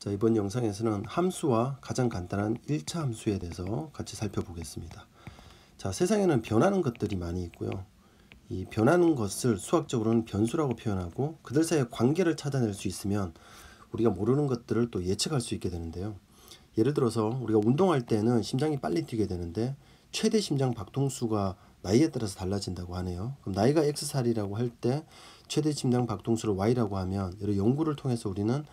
자, 이번 영상에서는 함수와 가장 간단한 1차 함수에 대해서 같이 살펴보겠습니다. 자, 세상에는 변하는 것들이 많이 있고요. 이 변하는 것을 수학적으로는 변수라고 표현하고 그들 사이의 관계를 찾아낼 수 있으면 우리가 모르는 것들을 또 예측할 수 있게 되는데요. 예를 들어서 우리가 운동할 때는 심장이 빨리 뛰게 되는데 최대 심장 박동수가 나이에 따라서 달라진다고 하네요. 그럼 나이가 X살이라고 할 때 최대 심장 박동수를 Y라고 하면 여러 연구를 통해서 우리는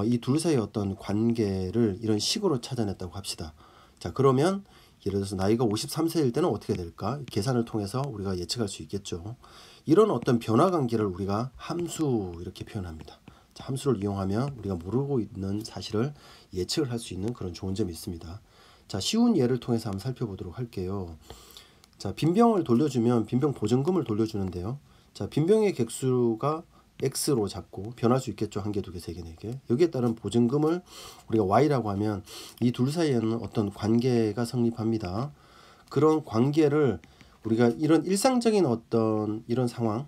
이 둘 사이의 어떤 관계를 이런 식으로 찾아냈다고 합시다. 자, 그러면 예를 들어서 나이가 53세일 때는 어떻게 될까? 계산을 통해서 우리가 예측할 수 있겠죠. 이런 어떤 변화 관계를 우리가 함수 이렇게 표현합니다. 자, 함수를 이용하면 우리가 모르고 있는 사실을 예측을 할 수 있는 그런 좋은 점이 있습니다. 자, 쉬운 예를 통해서 한번 살펴보도록 할게요. 자, 빈병을 돌려주면 빈병 보증금을 돌려주는데요. 자, 빈병의 객수가 X로 잡고 변할 수 있겠죠. 1개, 2개, 3개, 4개. 여기에 따른 보증금을 우리가 Y라고 하면 이 둘 사이에는 어떤 관계가 성립합니다. 그런 관계를 우리가 이런 일상적인 어떤 이런 상황,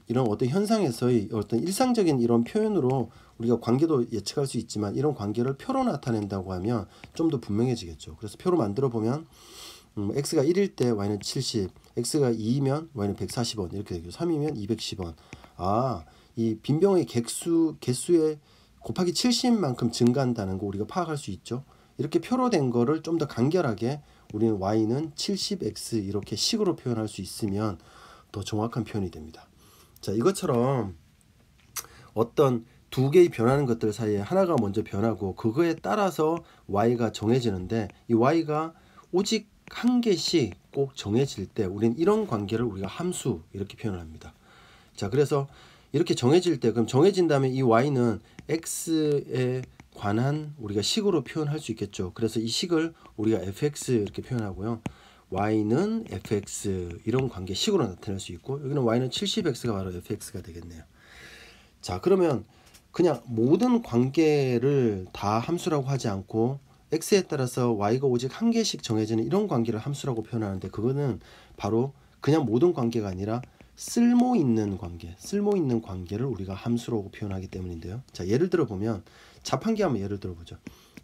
이런 어떤 현상에서의 어떤 일상적인 이런 표현으로 우리가 관계도 예측할 수 있지만 이런 관계를 표로 나타낸다고 하면 좀 더 분명해지겠죠. 그래서 표로 만들어 보면 x가 1일 때 y는 70, x가 2이면 y는 140원 이렇게 되고 3이면 210원. 이 빈병의 개수에 곱하기 70만큼 증가한다는 거 우리가 파악할 수 있죠. 이렇게 표로 된 거를 좀 더 간결하게 우리는 y는 70x 이렇게 식으로 표현할 수 있으면 더 정확한 표현이 됩니다. 자, 이것처럼 어떤 두 개의 변하는 것들 사이에 하나가 먼저 변하고 그거에 따라서 y가 정해지는데 이 y가 오직 한 개씩 꼭 정해질 때 우리는 이런 관계를 우리가 함수 이렇게 표현을 합니다. 자, 그래서 이렇게 정해질 때 그럼 정해진 다음에 이 y는 x에 관한 우리가 식으로 표현할 수 있겠죠. 그래서 이 식을 우리가 fx 이렇게 표현하고요. y는 fx 이런 관계 식으로 나타낼 수 있고 여기는 y는 70x가 바로 fx가 되겠네요. 자, 그러면 그냥 모든 관계를 다 함수라고 하지 않고 x에 따라서 y가 오직 한 개씩 정해지는 이런 관계를 함수라고 표현하는데 그거는 바로 그냥 모든 관계가 아니라 쓸모 있는 관계를 우리가 함수라고 표현하기 때문인데요. 자, 예를 들어 보면 자판기 한번 예를 들어 보죠.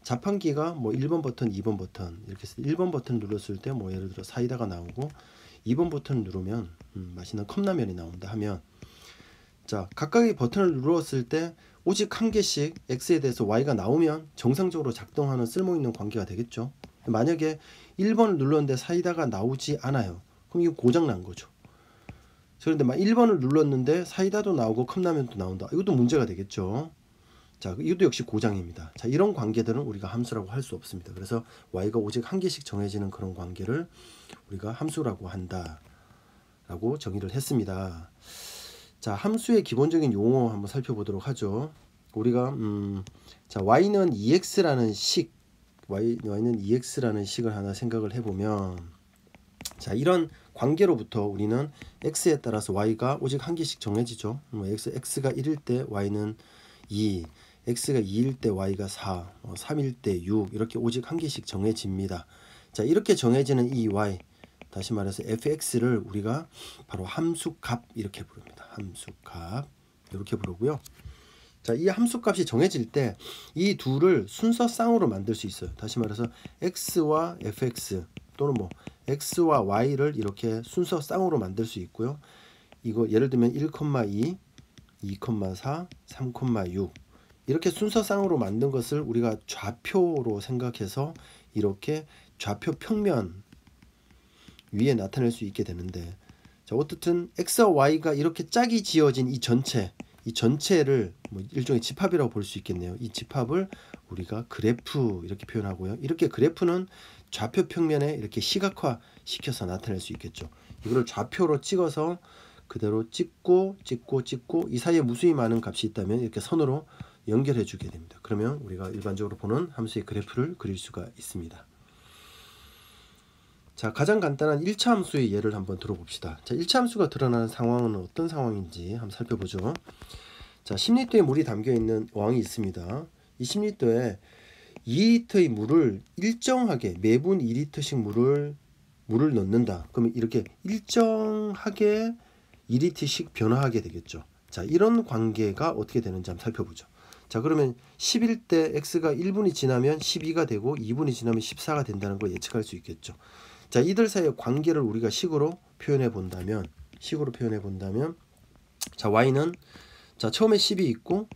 자판기가 뭐 1번 버튼, 2번 버튼 이렇게 해서 1번 버튼 눌렀을 때 뭐 예를 들어 사이다가 나오고 2번 버튼 누르면 맛있는 컵라면이 나온다 하면 자, 각각의 버튼을 눌렀을 때 오직 한 개씩 x에 대해서 y가 나오면 정상적으로 작동하는 쓸모있는 관계가 되겠죠. 만약에 1번을 눌렀는데 사이다가 나오지 않아요. 그럼 이거 고장난 거죠. 그런데 막 1번을 눌렀는데 사이다도 나오고 컵라면도 나온다. 이것도 문제가 되겠죠. 자, 이것도 역시 고장입니다. 자, 이런 관계들은 우리가 함수라고 할 수 없습니다. 그래서 y가 오직 한 개씩 정해지는 그런 관계를 우리가 함수라고 한다 라고 정의를 했습니다. 자, 함수의 기본적인 용어 한번 살펴보도록 하죠. 우리가 자, y는 2x라는 y는 2x라는 식을 하나 생각을 해보면 자, 이런 관계로부터 우리는 x에 따라서 y가 오직 한 개씩 정해지죠. x가 1일 때 y는 2, x가 2일 때 y가 4, 3일 때 6 이렇게 오직 한 개씩 정해집니다. 자, 이렇게 정해지는 이 y 다시 말해서 fx를 우리가 바로 함수값 이렇게 부릅니다. 함수값 이렇게 부르고요. 자, 이 함수값이 정해질 때 이 둘을 순서쌍으로 만들 수 있어요. 다시 말해서 x와 fx 또는 뭐 x와 y를 이렇게 순서쌍으로 만들 수 있고요. 이거 예를 들면 1,2, 2,4, 3,6 이렇게 순서쌍으로 만든 것을 우리가 좌표로 생각해서 이렇게 좌표 평면 위에 나타낼 수 있게 되는데 자, 어떻든 x와 y가 이렇게 짝이 지어진 이 전체를 뭐 일종의 집합이라고 볼 수 있겠네요. 이 집합을 우리가 그래프 이렇게 표현하고요. 이렇게 그래프는 좌표 평면에 이렇게 시각화 시켜서 나타낼 수 있겠죠. 이거를 좌표로 찍어서 그대로 찍고 이 사이에 무수히 많은 값이 있다면 이렇게 선으로 연결해 주게 됩니다. 그러면 우리가 일반적으로 보는 함수의 그래프를 그릴 수가 있습니다. 자, 가장 간단한 1차 함수의 예를 한번 들어봅시다. 자, 1차 함수가 드러나는 상황은 어떤 상황인지 한번 살펴보죠. 자, 10리터의 물이 담겨있는 어항이 있습니다. 이 10리터에 2리터의 물을 일정하게 매분 2리터씩 물을 넣는다. 그러면 이렇게 일정하게 2리터씩 변화하게 되겠죠. 자, 이런 관계가 어떻게 되는지 한번 살펴보죠. 자, 그러면 10일 때 x가 1분이 지나면 12가 되고 2분이 지나면 14가 된다는 걸 예측할 수 있겠죠. 자, 이들 사이의 관계를 우리가 식으로 표현해 본다면 자, y는 자, 처음에 10이 있고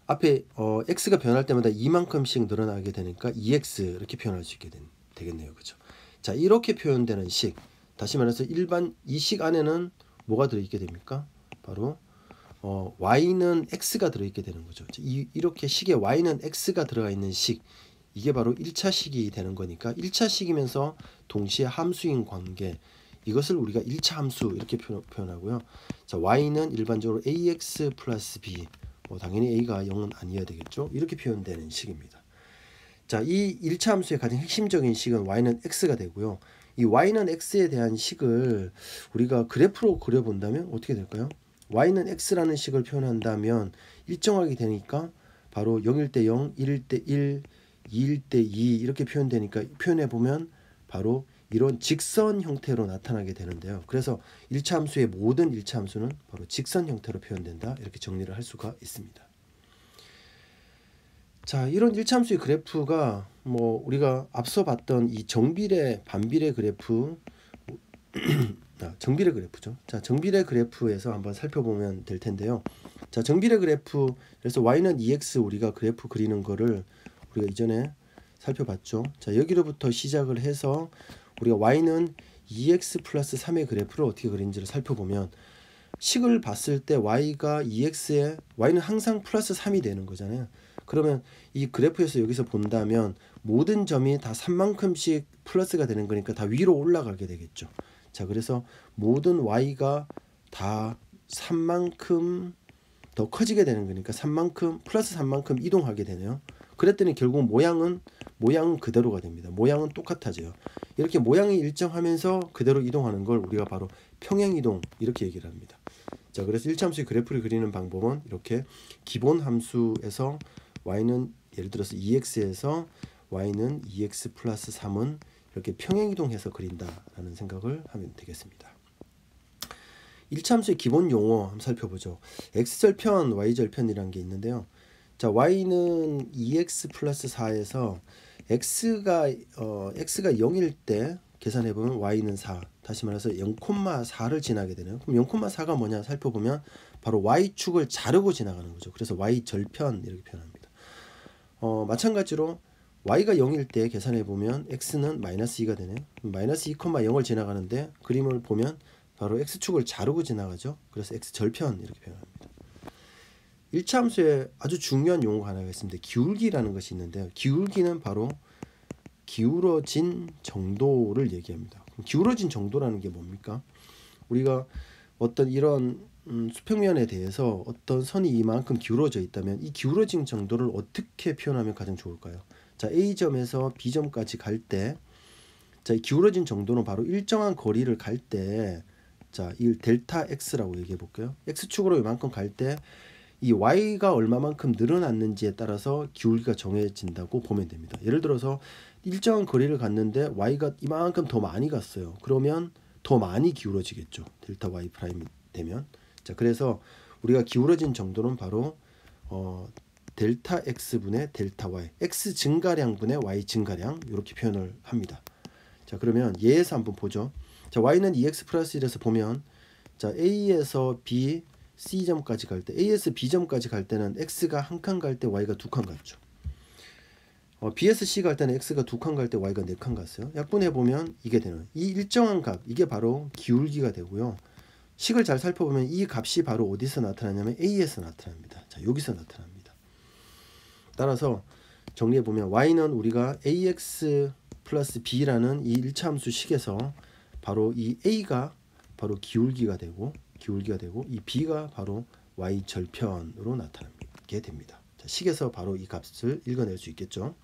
앞에 x가 변할 때마다 이만큼씩 늘어나게 되니까 2x 이렇게 표현할 수 있게 되겠네요. 그죠? 자, 이렇게 표현되는 식, 다시 말해서 일반 이 식 안에는 뭐가 들어있게 됩니까? 바로 y는 x가 들어있게 되는 거죠. 이렇게 식에 y는 x가 들어가 있는 식, 이게 바로 1차 식이 되는 거니까 1차 식이면서 동시에 함수인 관계, 이것을 우리가 1차 함수 이렇게 표현하고요. 자, y는 일반적으로 ax 플러스 b, 당연히 a가 0은 아니어야 되겠죠. 이렇게 표현되는 식입니다. 자, 이 1차 함수의 가장 핵심적인 식은 y는 x가 되고요. 이 y는 x에 대한 식을 우리가 그래프로 그려본다면 어떻게 될까요? y는 x라는 식을 표현한다면 일정하게 되니까 바로 0일 때 0, 1일 때 1, 2일 때 2 이렇게 표현되니까 표현해보면 바로 이런 직선 형태로 나타나게 되는데요. 그래서 1차 함수의 모든 1차 함수는 바로 직선 형태로 표현된다, 이렇게 정리를 할 수가 있습니다. 자, 이런 1차 함수의 그래프가 우리가 앞서 봤던 이 정비례, 반비례 그래프, 정비례 그래프죠. 자, 정비례 그래프에서 한번 살펴보면 될 텐데요. 자, 정비례 그래프, 그래서 y는 2x 우리가 그래프 그리는 거를 우리가 이전에 살펴봤죠. 자, 여기로부터 시작을 해서 우리가 y는 2x 플러스 3의 그래프를 어떻게 그리는지를 살펴보면 식을 봤을 때 y가 2x에 y는 항상 플러스 3이 되는 거잖아요. 그러면 이 그래프에서 여기서 본다면 모든 점이 다 3만큼씩 플러스가 되는 거니까 다 위로 올라가게 되겠죠. 자, 그래서 모든 y가 다 3만큼 더 커지게 되는 거니까 3만큼 플러스 3만큼 이동하게 되네요. 그랬더니 결국 모양은 그대로가 됩니다. 모양은 똑같아져요. 이렇게 모양이 일정하면서 그대로 이동하는 걸 우리가 바로 평행이동 이렇게 얘기를 합니다. 자, 그래서 1차 함수의 그래프를 그리는 방법은 이렇게 기본 함수에서 y는 예를 들어서 2x에서 y는 2x 플러스 3은 이렇게 평행이동해서 그린다라는 생각을 하면 되겠습니다. 1차 함수의 기본 용어 한번 살펴보죠. x절편, y절편이라는 게 있는데요. 자, y는 2x 플러스 4에서 x가 0일 때 계산해보면 y는 4, 다시 말해서 0,4를 지나게 되네요. 그럼 0,4가 뭐냐 살펴보면 바로 y축을 자르고 지나가는 거죠. 그래서 y절편 이렇게 표현합니다. 마찬가지로 y가 0일 때 계산해보면 x는 마이너스 2가 되네요. 마이너스 2,0을 지나가는데 그림을 보면 바로 x축을 자르고 지나가죠. 그래서 x절편 이렇게 표현합니다. 1차 함수에 아주 중요한 용어가 하나가 있습니다. 기울기라는 것이 있는데요. 기울기는 바로 기울어진 정도를 얘기합니다. 그럼 기울어진 정도라는 게 뭡니까? 우리가 어떤 이런 수평면에 대해서 어떤 선이 이만큼 기울어져 있다면 이 기울어진 정도를 어떻게 표현하면 가장 좋을까요? 자, A점에서 B점까지 갈 때, 자, 이 기울어진 정도는 바로 일정한 거리를 갈 때, 자, 이 델타 X라고 얘기해 볼게요. X축으로 이만큼 갈 때 이 y가 얼마만큼 늘어났는지에 따라서 기울기가 정해진다고 보면 됩니다. 예를 들어서 일정한 거리를 갔는데 y가 이만큼 더 많이 갔어요. 그러면 더 많이 기울어지겠죠. 델타 y 프라임이 되면. 자, 그래서 우리가 기울어진 정도는 바로 델타 x분의 델타 y, x 증가량분의 y 증가량, 이렇게 표현을 합니다. 자, 그러면 예에서 한번 보죠. 자, y는 2x 플러스 1에서 보면, 자, a에서 b C점까지 갈 때, A에서 B점까지 갈 때는 X가 한 칸 갈 때 Y가 두 칸 갔죠. B에서 C 갈 때는 X가 두 칸 갈 때 Y가 네 칸 갔어요. 약분해보면 이게 되는, 이 일정한 값, 이게 바로 기울기가 되고요. 식을 잘 살펴보면 이 값이 바로 어디서 나타나냐면 A에서 나타납니다. 자, 여기서 나타납니다. 따라서 정리해보면 Y는 우리가 AX 플러스 B라는 이 1차 함수 식에서 바로 이 A가 기울기가 되고 이 b가 바로 y 절편으로 나타나게 됩니다. 자, 식에서 바로 이 값을 읽어낼 수 있겠죠.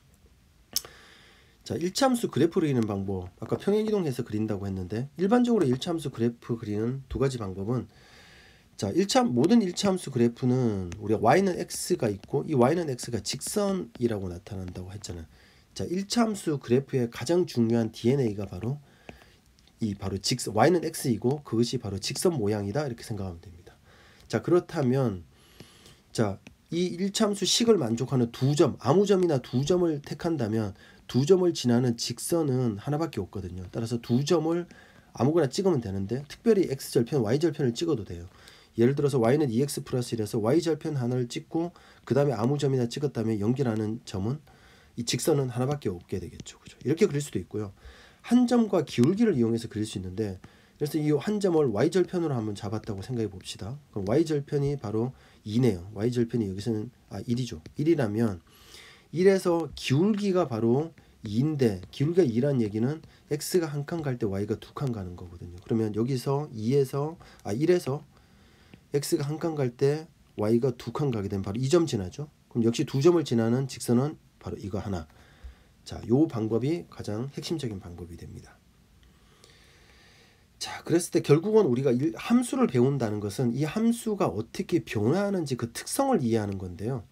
자, 1차 함수 그래프 그리는 방법, 아까 평행이동해서 그린다고 했는데 일반적으로 1차 함수 그래프 그리는 두 가지 방법은, 자, 모든 1차 함수 그래프는 우리가 y는 x가 있고 이 y는 x가 직선이라고 나타난다고 했잖아요. 자, 1차 함수 그래프의 가장 중요한 DNA가 바로 y는 x이고 그것이 바로 직선 모양이다, 이렇게 생각하면 됩니다. 자, 그렇다면 자, 이 1차함수 식을 만족하는 두 점, 아무 점이나 두 점을 택한다면 두 점을 지나는 직선은 하나밖에 없거든요. 따라서 두 점을 아무거나 찍으면 되는데 특별히 x절편, y절편을 찍어도 돼요. 예를 들어서 y는 2x 플러스 1에서 y절편 하나를 찍고 그 다음에 아무 점이나 찍었다면 연결하는 점은 이 직선은 하나밖에 없게 되겠죠. 그죠? 이렇게 그릴 수도 있고요. 한 점과 기울기를 이용해서 그릴 수 있는데 그래서 이 한 점을 y절편으로 한번 잡았다고 생각해 봅시다. 그럼 y절편이 바로 2네요. y절편이 여기서는 1이죠. 1이라면 1에서 기울기가 바로 2인데 기울기가 2란 얘기는 x가 한 칸 갈 때 y가 두 칸 가는 거거든요. 그러면 여기서 1에서 x가 한 칸 갈 때 y가 두 칸 가게 되면 바로 이 점 지나죠. 그럼 역시 두 점을 지나는 직선은 바로 이거 하나. 자, 요 방법이 가장 핵심적인 방법이 됩니다. 자, 그랬을 때 결국은 우리가 함수를 배운다는 것은 이 함수가 어떻게 변화하는지 그 특성을 이해하는 건데요.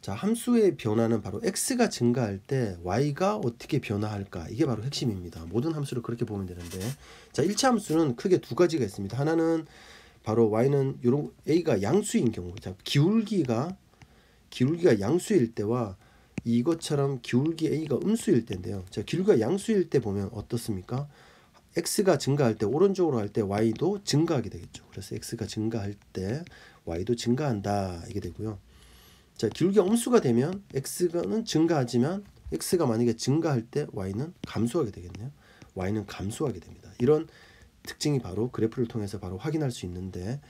자, 함수의 변화는 바로 x가 증가할 때 y가 어떻게 변화할까? 이게 바로 핵심입니다. 모든 함수를 그렇게 보면 되는데, 자, 1차 함수는 크게 두 가지가 있습니다. 하나는 바로 y는 요런 a가 양수인 경우, 자, 기울기가 양수일 때와 이것처럼 기울기 a가 음수일 때인데요. 자, 기울기가 양수일 때 보면 어떻습니까? x가 증가할 때 오른쪽으로 할 때 y도 증가하게 되겠죠. 그래서 x가 증가할 때 y도 증가한다 이게 되고요. 자, 기울기가 음수가 되면 x는 증가하지만 x가 만약에 증가할 때 y는 감소하게 되겠네요. y는 감소하게 됩니다. 이런 특징이 바로 그래프를 통해서 바로 확인할 수 있는데,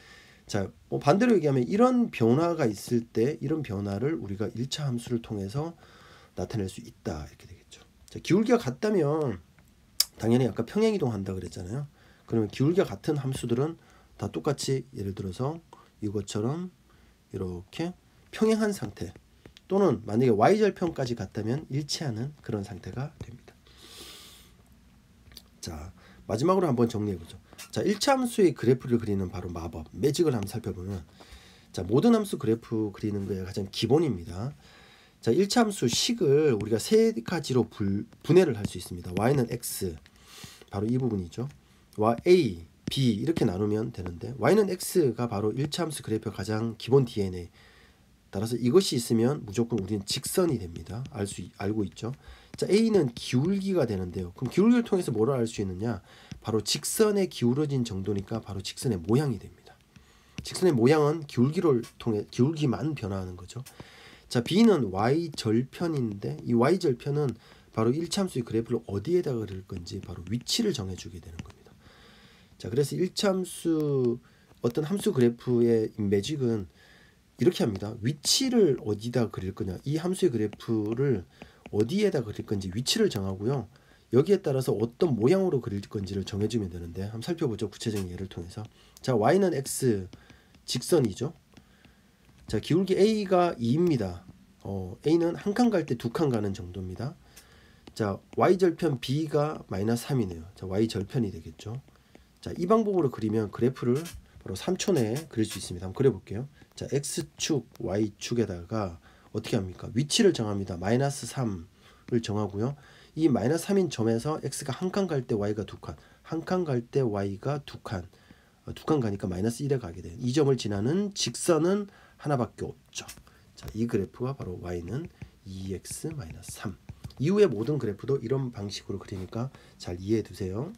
자, 반대로 얘기하면 이런 변화가 있을 때 이런 변화를 우리가 1차 함수를 통해서 나타낼 수 있다 이렇게 되겠죠. 자, 기울기가 같다면 당연히 아까 평행이동 한다 그랬잖아요. 그러면 기울기가 같은 함수들은 다 똑같이 예를 들어서 이것처럼 이렇게 평행한 상태 또는 만약에 y절편까지 갔다면 일치하는 그런 상태가 됩니다. 자, 마지막으로 한번 정리해보죠. 자, 1차 함수의 그래프를 그리는 바로 마법, 매직을 한번 살펴보면, 자, 모든 함수 그래프 그리는 거에 가장 기본입니다. 자, 1차 함수 식을 우리가 세 가지로 분해를 할 수 있습니다. y는 x, 바로 이 부분이죠. a, b 이렇게 나누면 되는데 y는 x가 바로 1차 함수 그래프의 가장 기본 DNA. 따라서 이것이 있으면 무조건 우리는 직선이 됩니다. 알고 있죠. 자, a는 기울기가 되는데요. 그럼 기울기를 통해서 뭐를 알 수 있느냐? 바로 직선에 기울어진 정도니까 바로 직선의 모양이 됩니다. 직선의 모양은 기울기를 통해 기울기만 변화하는 거죠. 자, b는 y절편인데 이 y절편은 바로 1차 함수의 그래프를 어디에다 그릴 건지 바로 위치를 정해주게 되는 겁니다. 자, 그래서 1차 함수 어떤 함수 그래프의 매직은 이렇게 합니다. 위치를 어디다 그릴 거냐, 이 함수의 그래프를 어디에다 그릴 건지 위치를 정하고요. 여기에 따라서 어떤 모양으로 그릴 건지를 정해주면 되는데 한번 살펴보죠. 구체적인 예를 통해서. 자, y는 x 직선이죠. 자, 기울기 a가 2입니다. a는 한 칸 갈 때 두 칸 가는 정도입니다. 자, y절편 b가 마이너스 3이네요. 자, y절편이 되겠죠. 자, 이 방법으로 그리면 그래프를 바로 3초 내에 그릴 수 있습니다. 한번 그려볼게요. 자, x축, y축에다가 어떻게 합니까? 위치를 정합니다. 마이너스 3을 정하고요. 이 마이너스 3인 점에서 x가 한 칸 갈 때 y가 두 칸, 한 칸 갈 때 y가 두 칸, 두 칸 가니까 마이너스 1에 가게 돼요. 이 점을 지나는 직선은 하나밖에 없죠. 자, 이 그래프가 바로 y는 2x-3. 이후의 모든 그래프도 이런 방식으로 그리니까 잘 이해해 두세요.